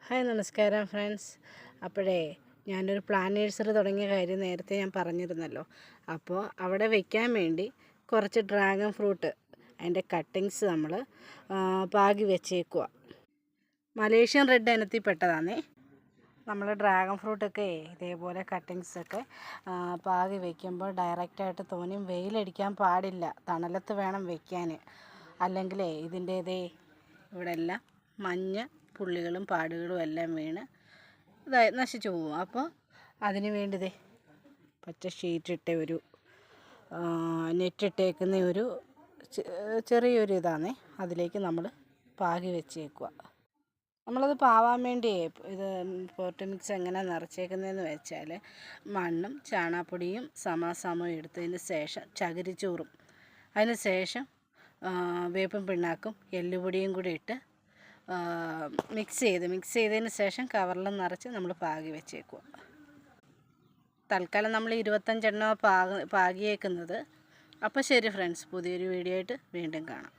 Hi നമസ്കാരം friends. ഞാനൊരു plant nursery തുടങ്ങിയ കാര്യം നേരത്തെ ഞാൻ പറഞ്ഞിരുന്നല്ലോ. അപ്പോൾ അവിടെ വയ്ക്കാൻ വേണ്ടി കുറച്ച് ഡ്രാഗൺ ഫ്രൂട്ട് അതിൻ്റെ കട്ടിങ്സ് നമ്മൾ പാകി വെച്ചേക്കുക. മലേഷ്യൻ റെഡ് ഇനത്തിൽ പെട്ടതാണേ. നമ്മൾ ഡ്രാഗൺ ഫ്രൂട്ടൊക്കെ ഇതേപോലെ കട്ടിങ്സൊക്കെ പാകി വയ്ക്കുമ്പോൾ ഡയറക്റ്റായിട്ട് തോനെയും വെയിലടിക്കാൻ പാടില്ല, തണലത്ത് വേണം വയ്ക്കാൻ. അല്ലെങ്കിൽ ഇതിൻ്റെ ഇവിടെ എല്ലാം മഞ്ഞ പുള്ളികളും പാടുകളും എല്ലാം വീണ് നശിച്ചു പോകും. അപ്പോൾ അതിന് വേണ്ടി പച്ച ഷീറ്റിട്ട ഒരു നെറ്റിട്ടേക്കുന്ന ഒരു ചെറിയൊരു ഇതാണ്. അതിലേക്ക് നമ്മൾ പാകി വെച്ചേക്കുക. നമ്മളത് പാവാൻ വേണ്ടി ഇത് പോട്ട് മിക്സ് എങ്ങനെ നിറച്ചേക്കുന്നതെന്ന് വെച്ചാൽ മണ്ണും ചാണകപ്പൊടിയും സമാസമം എടുത്തതിന് ശേഷം ചകിരിച്ചോറും അതിന് ശേഷം വേപ്പും പിണ്ണാക്കും എല്ലുപൊടിയും കൂടി ഇട്ട് മിക്സ് ചെയ്തതിന് ശേഷം കവറിൽ നിറച്ച് നമ്മൾ പാകി വെച്ചേക്കുക. തൽക്കാലം നമ്മൾ 25 എണ്ണ പാകിയേക്കുന്നത്. അപ്പോൾ ശരി ഫ്രണ്ട്സ്, പുതിയൊരു വീഡിയോ ആയിട്ട് വീണ്ടും കാണാം.